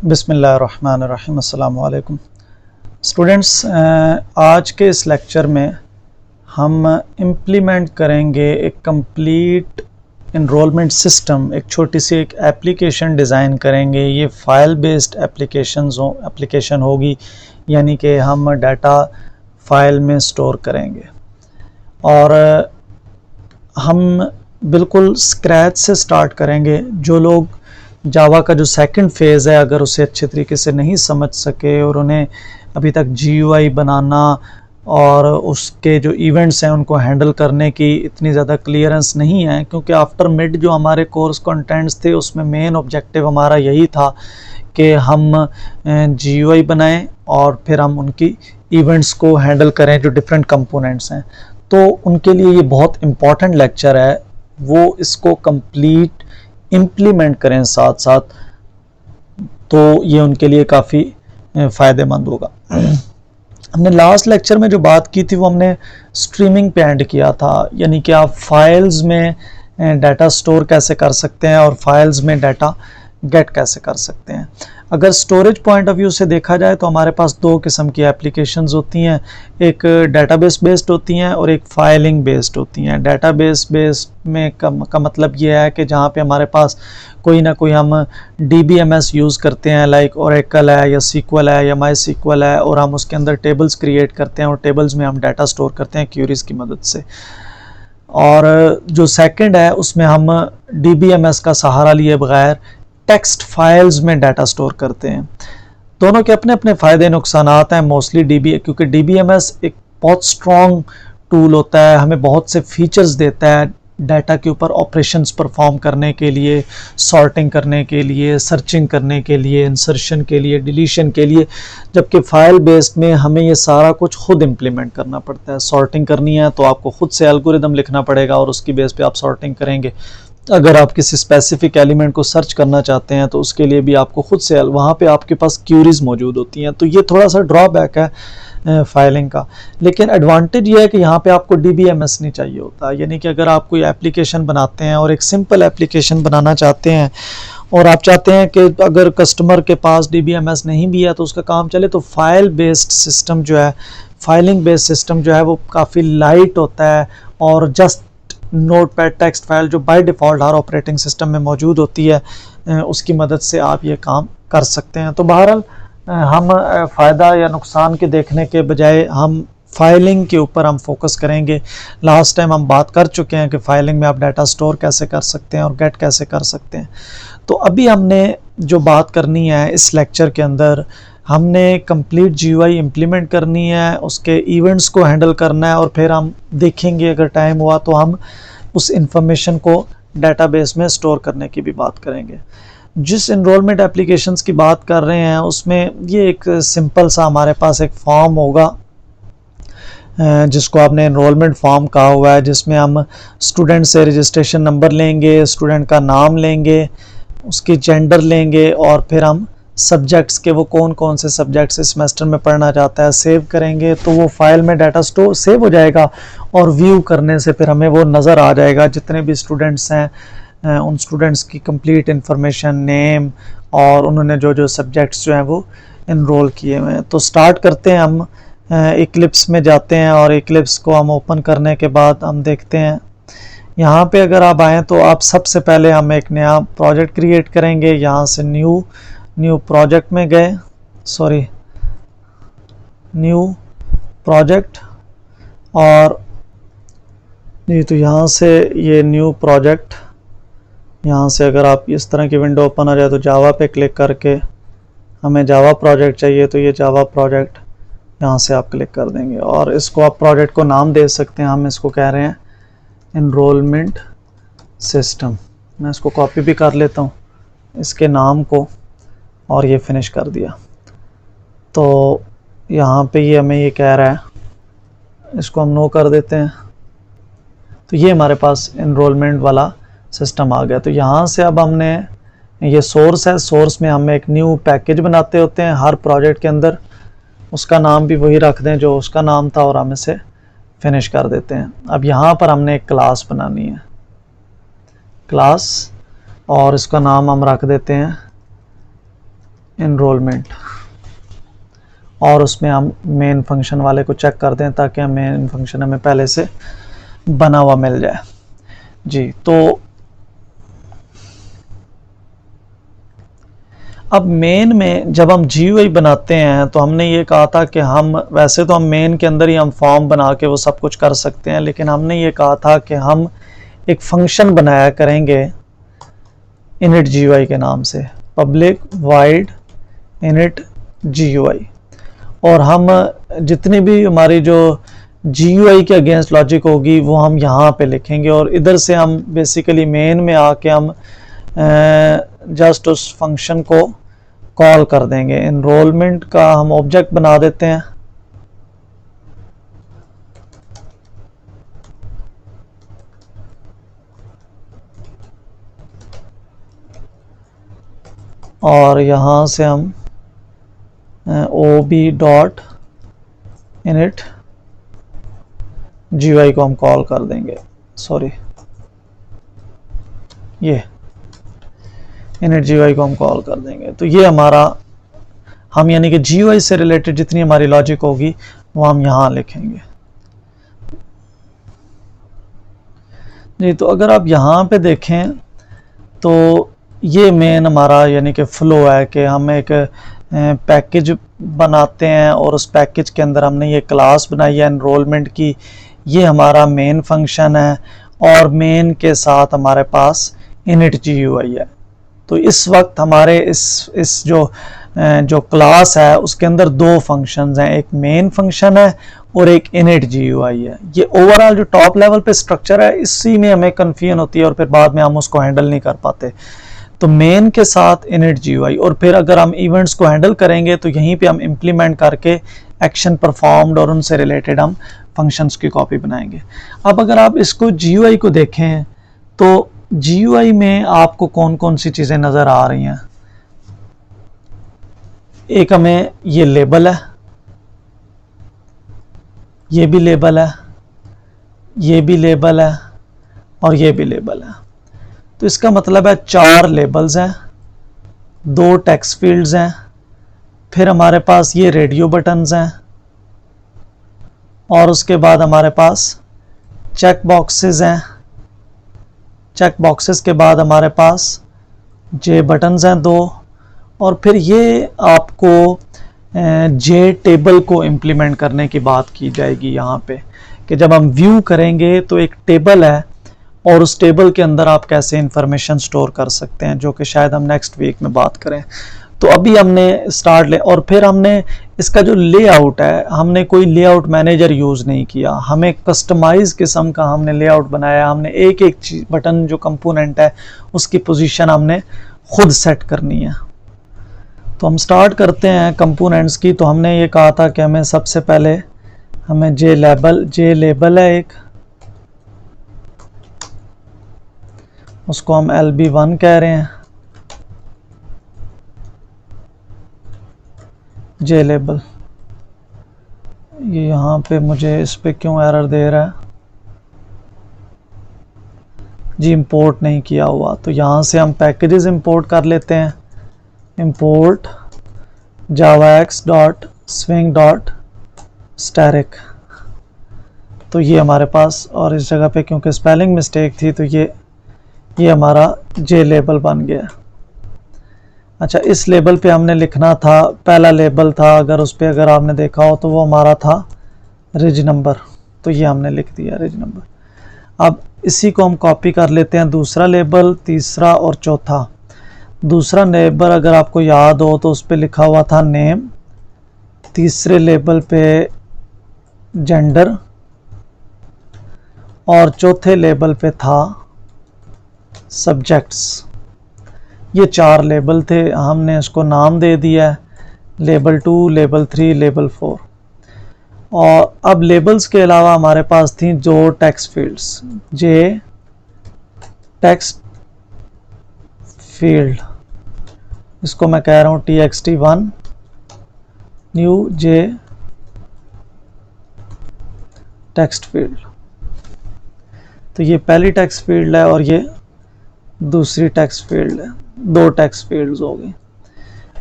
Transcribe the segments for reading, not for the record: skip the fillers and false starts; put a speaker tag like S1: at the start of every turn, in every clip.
S1: बिस्मिल्लाहिर्रहमानिर्रहीम। अस्सलाम वालेकुम स्टूडेंट्स, आज के इस लेक्चर में हम इम्प्लीमेंट करेंगे एक कंप्लीट इनरोलमेंट सिस्टम। एक छोटी सी एक एप्लीकेशन डिज़ाइन करेंगे। ये फ़ाइल बेस्ड एप्लीकेशन होगी, यानी कि हम डाटा फ़ाइल में स्टोर करेंगे और हम बिल्कुल स्क्रैच से स्टार्ट करेंगे। जो लोग जावा का जो सेकंड फेज़ है, अगर उसे अच्छे तरीके से नहीं समझ सके और उन्हें अभी तक GUI बनाना और उसके जो इवेंट्स हैं उनको हैंडल करने की इतनी ज़्यादा क्लियरेंस नहीं है, क्योंकि आफ्टर मिड जो हमारे कोर्स कंटेंट्स थे उसमें मेन ऑब्जेक्टिव हमारा यही था कि हम GUI बनाएं और फिर हम उनकी इवेंट्स को हैंडल करें जो डिफरेंट कंपोनेंट्स हैं। तो उनके लिए ये बहुत इम्पॉर्टेंट लेक्चर है, वो इसको कंप्लीट इम्प्लीमेंट करें साथ साथ, तो ये उनके लिए काफ़ी फ़ायदेमंद होगा। हमने लास्ट लेक्चर में जो बात की थी वो हमने स्ट्रीमिंग पे एंड किया था, यानी कि आप फाइल्स में डाटा स्टोर कैसे कर सकते हैं और फाइल्स में डाटा गेट कैसे कर सकते हैं। अगर स्टोरेज पॉइंट ऑफ व्यू से देखा जाए तो हमारे पास दो किस्म की एप्लीकेशंस होती हैं, एक डेटाबेस बेस्ड होती हैं और एक फाइलिंग बेस्ड होती हैं। डेटाबेस बेस्ड में का मतलब ये है कि जहाँ पे हमारे पास कोई ना कोई हम DBMS यूज़ करते हैं, लाइक ओरेकल है या SQL है या MySQL है, और हम उसके अंदर टेबल्स क्रिएट करते हैं और टेबल्स में हम डाटा स्टोर करते हैं क्यूरीज की मदद से। और जो सेकंड है उसमें हम DBMS का सहारा लिए बगैर टेक्स्ट फाइल्स में डाटा स्टोर करते हैं। दोनों के अपने अपने फ़ायदे नुकसानात हैं। मोस्टली क्योंकि DBMS एक बहुत स्ट्रॉन्ग टूल होता है, हमें बहुत से फीचर्स देता है डाटा के ऊपर ऑपरेशंस परफॉर्म करने के लिए, सॉर्टिंग करने के लिए, सर्चिंग करने के लिए, इंसर्शन के लिए, डिलीशन के लिए। जबकि फ़ाइल बेस्ड में हमें ये सारा कुछ खुद इम्प्लीमेंट करना पड़ता है। सॉर्टिंग करनी है तो आपको खुद से एल्गोरिदम लिखना पड़ेगा और उसकी बेस पे आप सॉर्टिंग करेंगे। अगर आप किसी स्पेसिफिक एलिमेंट को सर्च करना चाहते हैं तो उसके लिए भी आपको खुद से, वहाँ पे आपके पास क्यूरीज मौजूद होती हैं। तो ये थोड़ा सा ड्रॉबैक है फाइलिंग का। लेकिन एडवांटेज ये है कि यहाँ पे आपको DBMS नहीं चाहिए होता। यानी कि अगर आप कोई एप्लीकेशन बनाते हैं और एक सिंपल एप्लीकेशन बनाना चाहते हैं और आप चाहते हैं कि अगर कस्टमर के पास DBMS नहीं भी है तो उसका काम चले, तो फाइल बेस्ड सिस्टम जो है, फाइलिंग बेस्ड सिस्टम जो है वो काफ़ी लाइट होता है और जस्ट नोटपैड टेक्स्ट फाइल जो by default her operating system में मौजूद होती है, उसकी मदद से आप ये काम कर सकते हैं। तो बहरहाल हम फ़ायदा या नुकसान के देखने के बजाय हम फाइलिंग के ऊपर हम फोकस करेंगे। लास्ट टाइम हम बात कर चुके हैं कि फाइलिंग में आप डाटा स्टोर कैसे कर सकते हैं और गेट कैसे कर सकते हैं। तो अभी हमने जो बात करनी है इस लेक्चर के अंदर, हमने कंप्लीट GUI इम्प्लीमेंट करनी है, उसके इवेंट्स को हैंडल करना है और फिर हम देखेंगे अगर टाइम हुआ तो हम उस इंफॉर्मेशन को डेटाबेस में स्टोर करने की भी बात करेंगे। जिस इनरोलमेंट एप्लीकेशंस की बात कर रहे हैं उसमें ये एक सिंपल सा हमारे पास एक फॉर्म होगा जिसको आपने इनरोलमेंट फॉर्म कहा हुआ है, जिसमें हम स्टूडेंट से रजिस्ट्रेशन नंबर लेंगे, स्टूडेंट का नाम लेंगे, उसकी जेंडर लेंगे और फिर हम सब्जेक्ट्स के वो कौन कौन से सब्जेक्ट्स इस सेमेस्टर में पढ़ना चाहता है सेव करेंगे। तो वो फाइल में डाटा स्टोर सेव हो जाएगा और व्यू करने से फिर हमें वो नज़र आ जाएगा जितने भी स्टूडेंट्स हैं, उन स्टूडेंट्स की कंप्लीट इंफॉर्मेशन, नेम और उन्होंने जो जो सब्जेक्ट्स जो हैं वो इनरोल किए हुए हैं। तो स्टार्ट करते हैं, हम इक्लिप्स में जाते हैं और इक्लिप्स को हम ओपन करने के बाद हम देखते हैं यहाँ पे अगर आप आएँ तो आप सबसे पहले हम एक नया प्रोजेक्ट क्रिएट करेंगे। यहाँ से न्यू प्रोजेक्ट में गए, न्यू प्रोजेक्ट, और ये तो यहाँ से ये न्यू प्रोजेक्ट, यहाँ से अगर आप इस तरह की विंडो ओपन आ जाए तो जावा पे क्लिक करके हमें जावा प्रोजेक्ट चाहिए तो ये जावा प्रोजेक्ट यहाँ से आप क्लिक कर देंगे और इसको आप प्रोजेक्ट को नाम दे सकते हैं। हम इसको कह रहे हैं इनरोलमेंट सिस्टम। मैं इसको कॉपी भी कर लेता हूँ इसके नाम को और ये फिनिश कर दिया। तो यहाँ पे ये हमें ये कह रहा है, इसको हम नो कर देते हैं। तो ये हमारे पास इनरोलमेंट वाला सिस्टम आ गया। तो यहाँ से अब हमने, ये सोर्स है, सोर्स में हम एक न्यू पैकेज बनाते होते हैं हर प्रोजेक्ट के अंदर, उसका नाम भी वही रख दें जो उसका नाम था और हम इसे फिनिश कर देते हैं। अब यहाँ पर हमने एक क्लास बनानी है, क्लास, और इसका नाम हम रख देते हैं इनरोलमेंट, और उसमें हम मेन फंक्शन वाले को चेक कर दें ताकि हम मेन फंक्शन हमें पहले से बना हुआ मिल जाए जी। तो अब मेन में जब हम GUI बनाते हैं तो हमने ये कहा था कि हम वैसे तो हम मेन के अंदर ही हम फॉर्म बना के वो सब कुछ कर सकते हैं, लेकिन हमने ये कहा था कि हम एक फंक्शन बनाया करेंगे init GUI के नाम से, पब्लिक वाइड init GUI, और हम जितनी भी हमारी जो GUI के अगेंस्ट लॉजिक होगी वो हम यहाँ पे लिखेंगे, और इधर से हम बेसिकली मेन में आके हम जस्ट उस फंक्शन को कॉल कर देंगे। इनरोलमेंट का हम ऑब्जेक्ट बना देते हैं, और यहाँ से हम OB डॉट init GUI को हम कॉल कर देंगे, सॉरी ये init GUI को हम कॉल कर देंगे। तो ये हमारा, हम यानी कि GUI से रिलेटेड जितनी हमारी लॉजिक होगी वो हम यहाँ लिखेंगे जी। तो अगर आप यहाँ पे देखें तो ये मेन हमारा यानी कि फ्लो है कि हम एक पैकेज बनाते हैं और उस पैकेज के अंदर हमने ये क्लास बनाई है एनरोलमेंट की, ये हमारा मेन फंक्शन है, और मेन के साथ हमारे पास init GUI है। तो इस वक्त हमारे इस जो क्लास है उसके अंदर दो फंक्शंस हैं, एक मेन फंक्शन है और एक init GUI है। ये ओवरऑल जो टॉप लेवल पे स्ट्रक्चर है इसी में हमें कन्फ्यूजन होती है और फिर बाद में हम उसको हैंडल नहीं कर पाते। तो मेन के साथ init GUI, और फिर अगर हम इवेंट्स को हैंडल करेंगे तो यहीं पे हम इम्प्लीमेंट करके एक्शन परफॉर्म्ड और उनसे रिलेटेड हम फंक्शंस की कॉपी बनाएंगे। अब अगर आप इसको GUI को देखें तो GUI में आपको कौन कौन सी चीज़ें नज़र आ रही हैं। एक हमें ये लेबल है, ये भी लेबल है, ये भी लेबल है और ये भी लेबल है। तो इसका मतलब है 4 लेबल्स हैं, 2 टेक्स्ट फील्ड्स हैं, फिर हमारे पास ये रेडियो बटन्स हैं, और उसके बाद हमारे पास चेक बॉक्सेस हैं। चेक बॉक्सेस के बाद हमारे पास जे बटन्स हैं 2, और फिर ये आपको जे टेबल को इम्प्लीमेंट करने की बात की जाएगी यहाँ पे, कि जब हम व्यू करेंगे तो एक टेबल है और उस टेबल के अंदर आप कैसे इंफॉर्मेशन स्टोर कर सकते हैं, जो कि शायद हम नेक्स्ट वीक में बात करें। तो अभी हमने स्टार्ट और फिर हमने इसका जो लेआउट है, हमने कोई लेआउट मैनेजर यूज़ नहीं किया, हमें कस्टमाइज किस्म का हमने लेआउट बनाया। हमने एक एक बटन जो कंपोनेंट है उसकी पोजीशन हमने खुद सेट करनी है। तो हम स्टार्ट करते हैं कंपोनेंट्स की। तो हमने ये कहा था कि हमें सबसे पहले हमें जे लेबल है एक, उसको हम LB1 कह रहे हैं, जे लेबल। ये यहाँ पे मुझे इस पे क्यों एरर दे रहा है जी, इंपोर्ट नहीं किया हुआ। तो यहाँ से हम पैकेजेस इंपोर्ट कर लेते हैं, इंपोर्ट javax.swing.static। तो ये हमारे पास, और इस जगह पे क्योंकि स्पेलिंग मिस्टेक थी तो ये हमारा जे लेबल बन गया। अच्छा, इस लेबल पे हमने लिखना था, पहला लेबल था अगर उस पर अगर आपने देखा हो तो वो हमारा था रिज नंबर, तो ये हमने लिख दिया रिज नंबर। अब इसी को हम कॉपी कर लेते हैं, दूसरा लेबल, तीसरा और चौथा। दूसरा लेबल अगर आपको याद हो तो उस पर लिखा हुआ था नेम, तीसरे लेबल पे जेंडर, और चौथे लेबल पे था सब्जेक्ट्स। ये 4 लेबल थे, हमने इसको नाम दे दिया है लेबल 2, लेबल 3, लेबल 4। और अब लेबल्स के अलावा हमारे पास थी 2 टेक्स्ट फील्ड्स, जे टेक्स्ट फील्ड, इसको मैं कह रहा हूँ txt1 न्यू जे टेक्स्ट फील्ड। तो ये पहली टेक्स्ट फील्ड है और ये दूसरी टेक्स्ट फील्ड है, 2 टेक्स्ट फील्ड्स हो गई।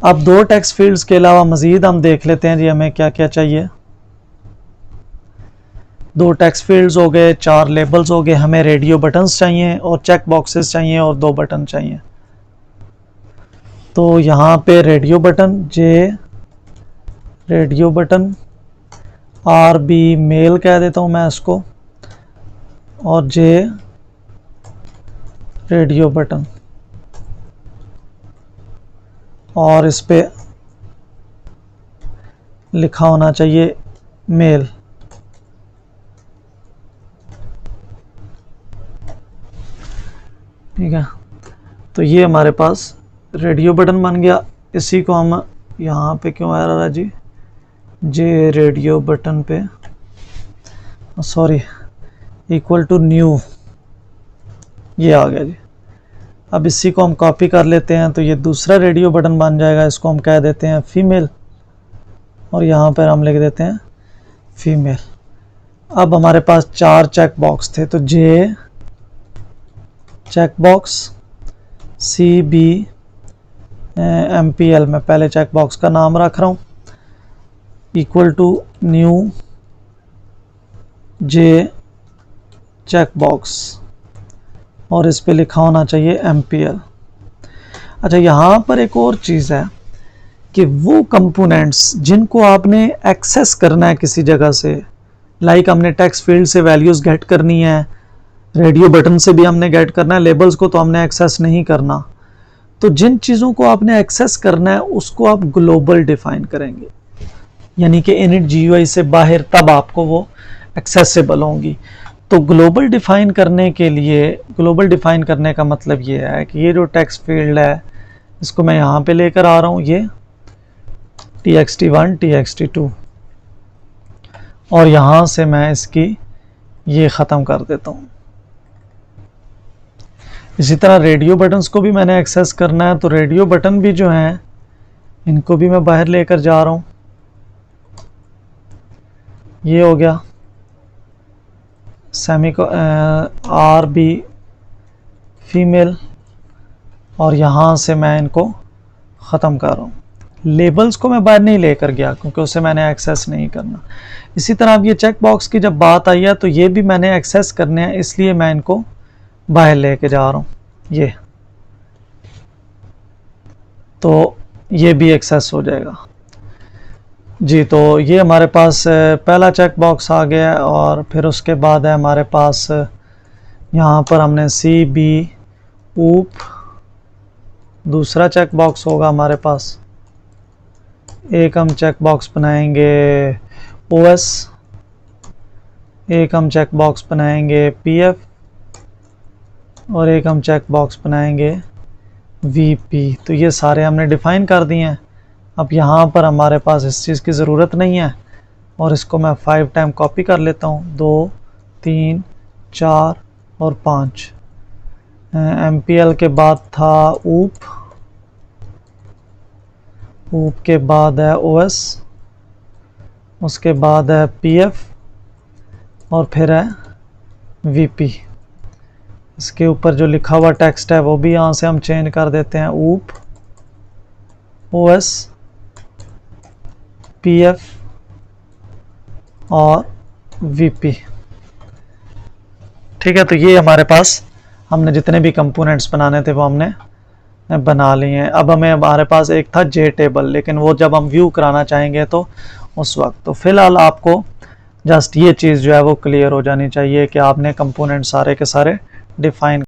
S1: अब 2 टेक्स्ट फील्ड्स के अलावा मज़ीद हम देख लेते हैं जी हमें क्या क्या चाहिए। 2 टेक्स्ट फील्ड्स हो गए, 4 लेबल्स हो गए, हमें रेडियो बटन्स चाहिए और चेक बॉक्सेस चाहिए और 2 बटन चाहिए। तो यहाँ पे radio button, J radio button, R B male कह देता हूँ मैं इसको, और जे रेडियो बटन, और इस पे लिखा होना चाहिए मेल। ठीक है, तो ये हमारे पास रेडियो बटन बन गया। इसी को हम यहाँ पे क्यों आ रहा है जी, जे रेडियो बटन पे, सॉरी, इक्वल टू न्यू, ये आ गया जी। अब इसी को हम कॉपी कर लेते हैं, तो ये दूसरा रेडियो बटन बन जाएगा। इसको हम कह देते हैं फीमेल, और यहाँ पर हम लिख देते हैं फीमेल। अब हमारे पास 4 चेक बॉक्स थे, तो J check box, C B M P L, मैं पहले चेक बॉक्स का नाम रख रहा हूँ, equal to new J check box, और इस पे लिखा होना चाहिए एम पी एल। अच्छा, यहाँ पर एक और चीज़ है कि वो कंपोनेंट्स जिनको आपने एक्सेस करना है किसी जगह से, लाइक हमने टेक्स्ट फील्ड से वैल्यूज़ गेट करनी है, रेडियो बटन से भी हमने गेट करना है, लेबल्स को तो हमने एक्सेस नहीं करना। तो जिन चीज़ों को आपने एक्सेस करना है उसको आप ग्लोबल डिफाइन करेंगे, यानी कि इनिट जीयूआई से बाहर, तब आपको वो एक्सेसिबल होंगी। तो ग्लोबल डिफाइन करने के लिए, ग्लोबल डिफाइन करने का मतलब ये है कि ये जो टेक्स्ट फील्ड है इसको मैं यहाँ पे लेकर आ रहा हूँ, ये txt1 txt2, और यहाँ से मैं इसकी ये ख़त्म कर देता हूँ। इसी तरह रेडियो बटन्स को भी मैंने एक्सेस करना है, तो रेडियो बटन भी जो हैं इनको भी मैं बाहर लेकर जा रहा हूँ। ये हो गया सेमी को आर बी फीमेल, और यहाँ से मैं इनको ख़त्म कर रहा हूँ। लेबल्स को मैं बाहर नहीं लेकर गया क्योंकि उसे मैंने एक्सेस नहीं करना। इसी तरह अब ये चेक बॉक्स की जब बात आई है तो ये भी मैंने एक्सेस करने हैं, इसलिए मैं इनको बाहर लेके जा रहा हूँ। ये तो ये भी एक्सेस हो जाएगा जी। तो ये हमारे पास पहला चेक बॉक्स आ गया, और फिर उसके बाद है हमारे पास यहाँ पर हमने सी बी ऊप, दूसरा चेक बॉक्स होगा हमारे पास। एक हम चेक बॉक्स बनाएंगे ओएस, एक हम चेक बॉक्स बनाएंगे पीएफ, और एक हम चेक बॉक्स बनाएंगे वीपी। तो ये सारे हमने डिफाइन कर दिए हैं। अब यहाँ पर हमारे पास इस चीज़ की ज़रूरत नहीं है, और इसको मैं 5 टाइम कॉपी कर लेता हूँ, 2 3 4 और 5। MPL के बाद था ऊप, ऊप के बाद है OS, उसके बाद है PF, और फिर है VP। इसके ऊपर जो लिखा हुआ टेक्स्ट है वो भी यहाँ से हम चेंज कर देते हैं, ऊप OS PF और VP। ठीक है, तो ये हमारे पास हमने जितने भी कंपोनेंट्स बनाने थे वो हमने बना लिए हैं। अब हमारे पास एक था जे टेबल, लेकिन वो जब हम व्यू कराना चाहेंगे तो उस वक्त। तो फिलहाल आपको जस्ट ये चीज़ जो है वो क्लियर हो जानी चाहिए कि आपने कंपोनेंट सारे के सारे डिफाइन